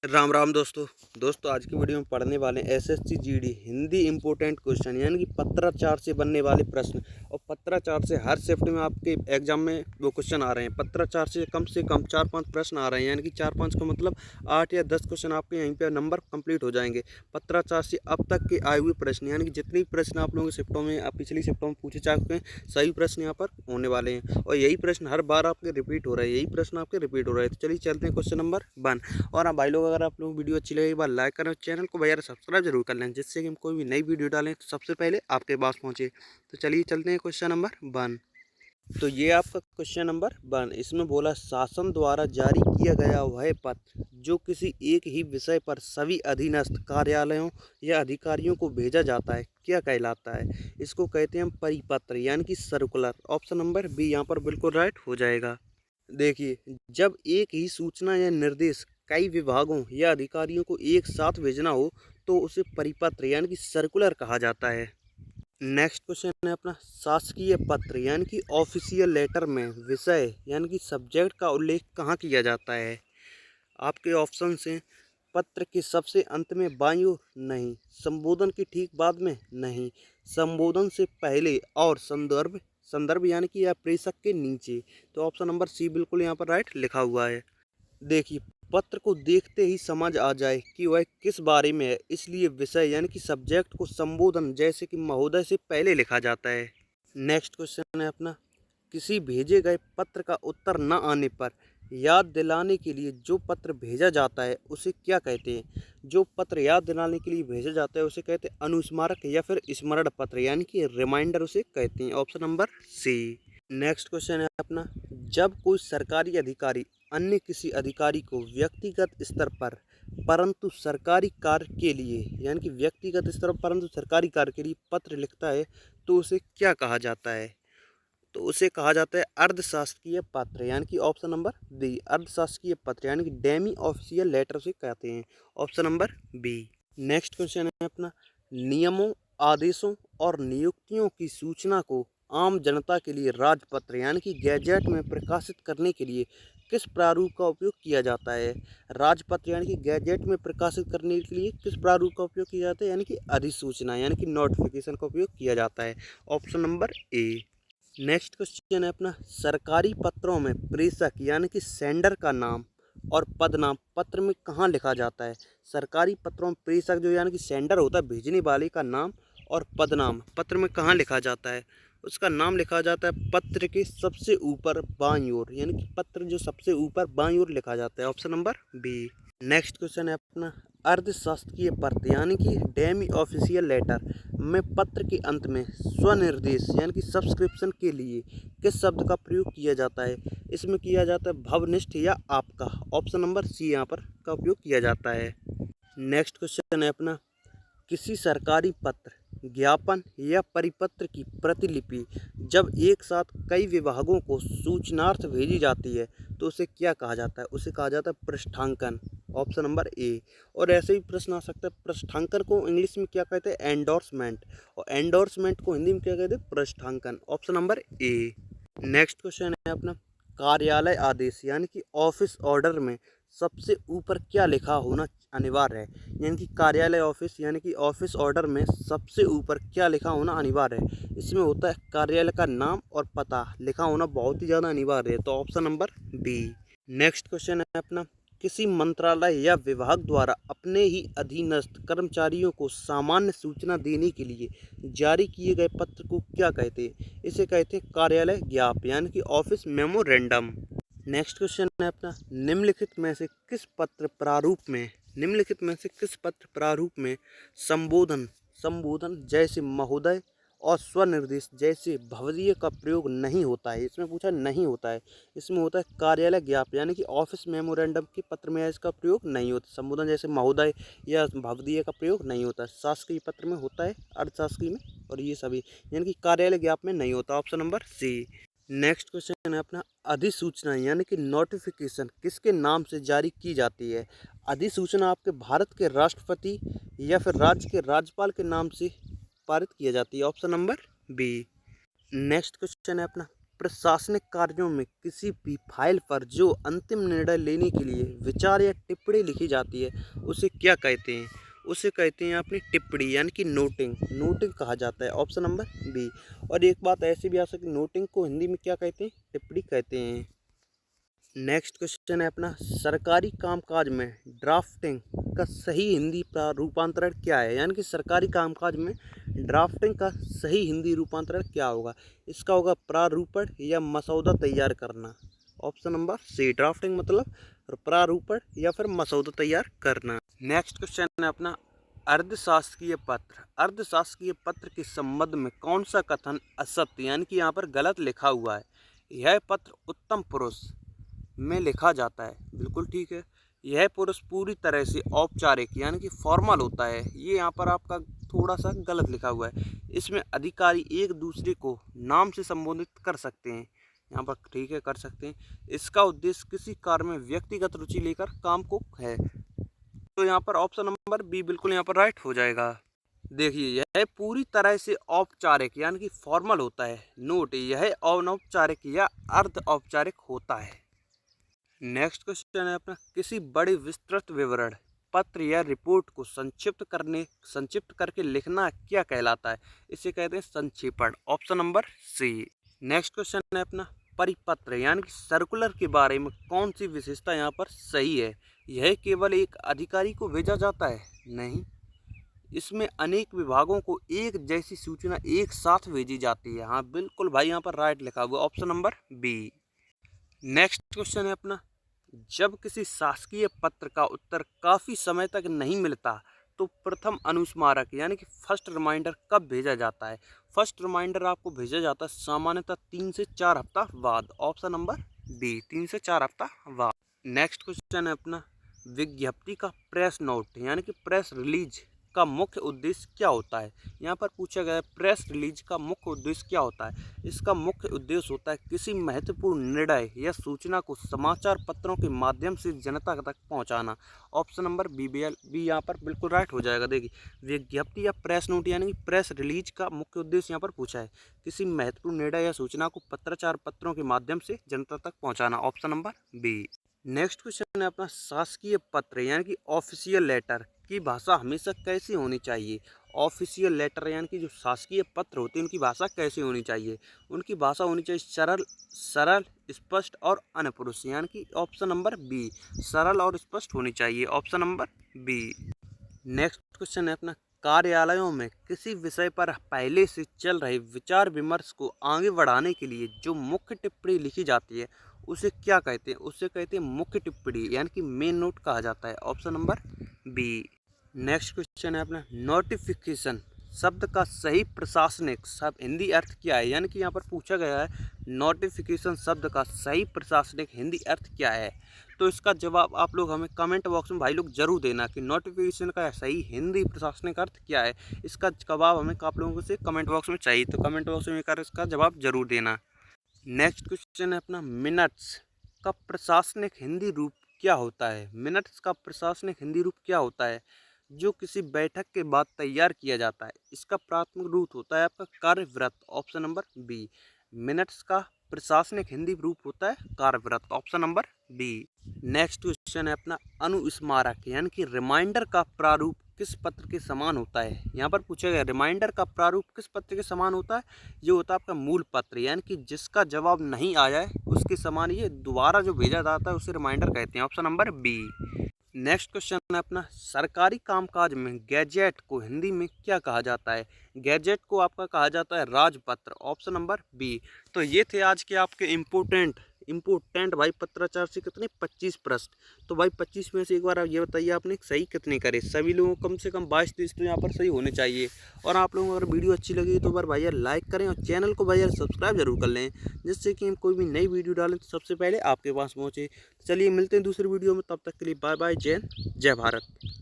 राम राम दोस्तों आज की वीडियो में पढ़ने वाले हैं SSC GD Hindi important question यानी कि पत्राचार से बनने वाले प्रश्न। और पत्राचार से हर शिफ्ट में आपके एग्जाम में वो क्वेश्चन आ रहे हैं। पत्राचार से कम 4-5 प्रश्न आ रहे हैं, यानी कि 4-5 का मतलब 8 या 10 क्वेश्चन आपके यहीं पे नंबर कंप्लीट हो जाएंगे। पत्राचार से अब तक के आए हुए प्रश्न यानी कि जितने भी प्रश्न आप लोगों के शिफ्टों में पिछली शिफ्टों में पूछे जा चुके हैं, सभी प्रश्न यहाँ पर होने वाले हैं। और यही प्रश्न हर बार आपके रिपीट हो रहे हैं, यही प्रश्न आपके रिपीट हो रहे हैं। तो चलिए चलते हैं क्वेश्चन नंबर 1। और हाँ भाई लोग, अगर आप लोग वीडियो अच्छी लगे एक बार लाइक करें, चैनल को भैया सब्सक्राइब जरूर कर लें, जिससे कि हम कोई भी नई वीडियो डालें तो सबसे पहले आपके पास पहुंचे। तो चलिए चलते हैं क्वेश्चन नंबर 1। तो ये आपका क्वेश्चन नंबर 1, इसमें बोला शासन द्वारा जारी किया गया वह पत्र जो किसी एक ही विषय पर सभी अधीनस्थ कार्यालयों या अधिकारियों को भेजा जाता है क्या कहलाता है? इसको कहते हैं हम परिपत्र यानी कि सर्कुलर। ऑप्शन नंबर बी यहाँ पर बिल्कुल राइट हो जाएगा। देखिए, जब एक ही सूचना या निर्देश कई विभागों या अधिकारियों को एक साथ भेजना हो तो उसे परिपत्र यानी कि सर्कुलर कहा जाता है। नेक्स्ट क्वेश्चन है अपना, शासकीय पत्र यानी कि ऑफिशियल लेटर में विषय यानी कि सब्जेक्ट का उल्लेख कहाँ किया जाता है? आपके ऑप्शन हैं, पत्र के सबसे अंत में बाईं ओर नहीं, संबोधन के ठीक बाद में नहीं, संबोधन से पहले और संदर्भ संदर्भ यानी कि या प्रेषक के नीचे। तो ऑप्शन नंबर सी बिल्कुल यहाँ पर राइट लिखा हुआ है। देखिए, पत्र को देखते ही समझ आ जाए कि वह किस बारे में है, इसलिए विषय यानी कि सब्जेक्ट को संबोधन जैसे कि महोदय से पहले लिखा जाता है। नेक्स्ट क्वेश्चन है अपना, किसी भेजे गए पत्र का उत्तर न आने पर याद दिलाने के लिए जो पत्र भेजा जाता है उसे क्या कहते हैं? जो पत्र याद दिलाने के लिए भेजा जाता है उसे कहते हैं अनुस्मारक या फिर स्मरण पत्र यानी कि रिमाइंडर उसे कहते हैं। Option number C. Next question है अपना, जब कोई सरकारी अधिकारी अन्य किसी अधिकारी को व्यक्तिगत स्तर पर परंतु सरकारी कार्य के लिए यानी कि व्यक्तिगत स्तर पर परंतु सरकारी कार्य के लिए पत्र लिखता है तो उसे क्या कहा जाता है? तो उसे कहा जाता है अर्धशासकीय पत्र यानी कि ऑप्शन नंबर बी, अर्धशासकीय पत्र यानी कि डेमी ऑफिशियल लेटर उसे कहते हैं। Option number B. Next question है अपना, नियमों, आदेशों और नियुक्तियों की सूचना को आम जनता के लिए राजपत्र यानी कि गैजेट में प्रकाशित करने के लिए किस प्रारूप का उपयोग किया जाता है? राजपत्र यानी कि गैजेट में प्रकाशित करने के लिए किस प्रारूप का उपयोग किया जाता है? यानी कि अधिसूचना यानी कि नोटिफिकेशन का उपयोग किया जाता है। Option number A. Next question है अपना, सरकारी पत्रों में प्रेषक यानी कि सेंडर का नाम और पदनाम पत्र में कहाँ लिखा जाता है? सरकारी पत्रों में प्रेषक जो यानी कि सेंडर होता है, भेजने वाले का नाम और पदनाम पत्र में कहाँ लिखा जाता है? उसका नाम लिखा जाता है पत्र के सबसे ऊपर बाईं ओर यानी कि पत्र जो सबसे ऊपर बाईं ओर लिखा जाता है। Option number B. Next question है अपना, अर्धशासकीय पत्र यानी कि डेमी ऑफिशियल लेटर में पत्र के अंत में स्वनिर्देश यानी कि सब्सक्रिप्शन के लिए किस शब्द का प्रयोग किया जाता है? इसमें किया जाता है भवनिष्ठ या आपका। ऑप्शन नंबर सी यहाँ पर का उपयोग किया जाता है। नेक्स्ट क्वेश्चन है अपना, किसी सरकारी पत्र, ज्ञापन या परिपत्र की प्रतिलिपि जब एक साथ कई विभागों को सूचनार्थ भेजी जाती है तो उसे क्या कहा जाता है? उसे कहा जाता है पृष्ठांकन। ऑप्शन नंबर ए। और ऐसे ही प्रश्न आ सकता है, पृष्ठांकन को इंग्लिश में क्या कहते हैं? एंडोर्समेंट। और एंडोर्समेंट को हिंदी में क्या कहते हैं? पृष्ठांकन। Option number A. Next question है अपना, कार्यालय आदेश यानी कि ऑफिस ऑर्डर में सबसे ऊपर क्या लिखा होना अनिवार्य है? यानी कि कार्यालय ऑफिस यानी कि ऑफिस ऑर्डर में सबसे ऊपर क्या लिखा होना अनिवार्य है? इसमें होता है कार्यालय का नाम और पता लिखा होना बहुत ही ज़्यादा अनिवार्य है। तो option number B. Next question है अपना, किसी मंत्रालय या विभाग द्वारा अपने ही अधीनस्थ कर्मचारियों को सामान्य सूचना देने के लिए जारी किए गए पत्र को क्या कहते हैं? इसे कहते हैं कार्यालय ज्ञाप यानी कि ऑफिस मेमोरेंडम। नेक्स्ट क्वेश्चन है अपना, निम्नलिखित में से किस पत्र प्रारूप में संबोधन संबोधन जैसे महोदय और स्वनिर्देश जैसे भवदीय का प्रयोग नहीं होता है? इसमें पूछा नहीं होता है, इसमें होता है कार्यालय ज्ञाप यानी कि ऑफिस मेमोरेंडम के पत्र में इसका प्रयोग नहीं होता। संबोधन जैसे महोदय या भवदीय का प्रयोग नहीं होता। शासकीय पत्र में होता है, अर्धशासकीय में और ये सभी यानी कि कार्यालय ज्ञाप में नहीं होता। Option number C. Next question है अपना, अधिसूचना यानी कि नोटिफिकेशन किसके नाम से जारी की जाती है? अधिसूचना आपके भारत के राष्ट्रपति या फिर राज्य के राज्यपाल के नाम से पारित किया जाती है। Option number B. Next question है अपना, प्रशासनिक कार्यों में किसी भी फाइल पर जो अंतिम निर्णय लेने के लिए विचार या टिप्पणी लिखी जाती है उसे क्या कहते हैं? उसे कहते हैं अपनी टिप्पणी यानी कि नोटिंग। नोटिंग कहा जाता है, ऑप्शन नंबर बी। और एक बात ऐसी भी आ सकती है, नोटिंग को हिंदी में क्या कहते हैं? टिप्पणी कहते हैं। नेक्स्ट क्वेश्चन है अपना, सरकारी कामकाज में ड्राफ्टिंग का सही हिंदी रूपांतरण क्या है? यानी कि सरकारी कामकाज में ड्राफ्टिंग का सही हिंदी रूपांतरण क्या होगा? इसका होगा प्रारूपण या मसौदा तैयार करना। ऑप्शन नंबर सी, ड्राफ्टिंग मतलब प्रारूपण या फिर मसौदा तैयार करना। नेक्स्ट क्वेश्चन है अपना, अर्धशासकीय पत्र। अर्धशासकीय पत्र के संबंध में कौन सा कथन असत्य यानी कि यहाँ पर गलत लिखा हुआ है? यह पत्र उत्तम पुरुष में लिखा जाता है, बिल्कुल ठीक है। यह पुरुष पूरी तरह से औपचारिक यानी कि फॉर्मल होता है, ये यहाँ पर आपका थोड़ा सा गलत लिखा हुआ है। इसमें अधिकारी एक दूसरे को नाम से संबोधित कर सकते हैं, यहाँ पर ठीक है, कर सकते हैं। इसका उद्देश्य किसी कार्य में व्यक्तिगत रुचि लेकर काम को है, तो यहाँ पर ऑप्शन नंबर बी बिल्कुल यहाँ पर राइट हो जाएगा। देखिए, यह पूरी तरह से औपचारिक यानी कि फॉर्मल होता है। नोट, यह अनौपचारिक या अर्ध औपचारिक होता है। नेक्स्ट क्वेश्चन है अपना, किसी बड़े विस्तृत विवरण पत्र या रिपोर्ट को संक्षिप्त करके लिखना क्या कहलाता है? इसे कहते हैं संक्षेपण, option number C. Next question है अपना, परिपत्र यानी कि सर्कुलर के बारे में कौन सी विशेषता यहाँ पर सही है? यह केवल एक अधिकारी को भेजा जाता है? नहीं, इसमें अनेक विभागों को एक जैसी सूचना एक साथ भेजी जाती है। हाँ बिल्कुल भाई, यहाँ पर राइट लिखा हुआ, option number B. Next question है अपना, जब किसी शासकीय पत्र का उत्तर काफ़ी समय तक नहीं मिलता तो प्रथम अनुस्मारक यानी कि फर्स्ट रिमाइंडर कब भेजा जाता है? फर्स्ट रिमाइंडर आपको भेजा जाता है सामान्यतः 3 से 4 हफ्ता बाद, ऑप्शन नंबर डी, 3 से 4 हफ्ता बाद। नेक्स्ट क्वेश्चन है अपना, विज्ञप्ति का प्रेस नोट यानी कि प्रेस रिलीज का मुख्य उद्देश्य क्या होता है? यहाँ पर पूछा गया है प्रेस रिलीज का मुख्य उद्देश्य क्या होता है? इसका मुख्य उद्देश्य होता है किसी महत्वपूर्ण निर्णय या सूचना को समाचार पत्रों के माध्यम से जनता तक पहुँचाना, ऑप्शन नंबर बी यहाँ पर बिल्कुल राइट हो जाएगा। देखिए, विज्ञप्ति या प्रेस नोट यानी कि प्रेस रिलीज का मुख्य उद्देश्य यहाँ पर पूछा है किसी महत्वपूर्ण निर्णय या सूचना को पत्राचार पत्रों के माध्यम से जनता तक पहुँचाना, option number B. Next question है अपना, शासकीय पत्र यानी कि ऑफिशियल लेटर की भाषा हमेशा कैसी होनी चाहिए? ऑफिशियल लेटर यानी कि जो शासकीय पत्र होते हैं उनकी भाषा कैसी होनी चाहिए? उनकी भाषा होनी चाहिए सरल, स्पष्ट और अनपरुष, यानी कि ऑप्शन नंबर बी, सरल और स्पष्ट होनी चाहिए, option number B. Next question है अपना, कार्यालयों में किसी विषय पर पहले से चल रहे विचार विमर्श को आगे बढ़ाने के लिए जो मुख्य टिप्पणी लिखी जाती है उसे क्या कहते हैं? उसे कहते हैं मुख्य टिप्पणी यानी कि मेन नोट कहा जाता है, option number B. Next question है अपना, नोटिफिकेशन शब्द का सही प्रशासनिक शब्द हिंदी अर्थ क्या है? यानी कि यहाँ पर पूछा गया है नोटिफिकेशन शब्द का सही प्रशासनिक हिंदी अर्थ क्या है? तो इसका जवाब आप लोग हमें कमेंट बॉक्स में भाई लोग जरूर देना कि नोटिफिकेशन का सही हिंदी प्रशासनिक अर्थ क्या है। इसका जवाब हमें आप लोगों से कमेंट बॉक्स में चाहिए, तो कमेंट बॉक्स में इसका जवाब जरूर देना। नेक्स्ट क्वेश्चन है अपना, मिनट्स का प्रशासनिक हिंदी रूप क्या होता है? मिनट्स का प्रशासनिक हिंदी रूप क्या होता है? जो किसी बैठक के बाद तैयार किया जाता है, इसका प्राथमिक रूप होता है आपका कार्यव्रत, ऑप्शन नंबर बी। मिनट्स का प्रशासनिक हिंदी रूप होता है कार्यव्रत, option number B. Next question है अपना, अनुस्मारक यानी कि रिमाइंडर का प्रारूप किस पत्र के समान होता है? यहाँ पर पूछा गया रिमाइंडर का प्रारूप किस पत्र के समान होता है? ये होता है आपका मूल पत्र, यानी कि जिसका जवाब नहीं आया है उसके समान ये दोबारा जो भेजा जाता है उसे रिमाइंडर कहते हैं, option number B. Next question है अपना, सरकारी कामकाज में गैजेट को हिंदी में क्या कहा जाता है? गैजेट को आपका कहा जाता है राजपत्र, ऑप्शन नंबर बी। तो ये थे आज के आपके इम्पोर्टेंट भाई पत्राचार से कितने 25 प्रश्न। तो भाई 25 में से एक बार आप ये बताइए आपने सही कितने करे? सभी लोगों को कम से कम 22-23 तो यहाँ पर सही होने चाहिए। और आप लोगों को अगर वीडियो अच्छी लगी तो भाई यार लाइक करें और चैनल को भाई यार सब्सक्राइब जरूर कर लें, जिससे कि हम कोई भी नई वीडियो डालें तो सबसे पहले आपके पास पहुँचे। चलिए मिलते हैं दूसरी वीडियो में, तब तक के लिए बाय बाय, जय हिंद, जय भारत।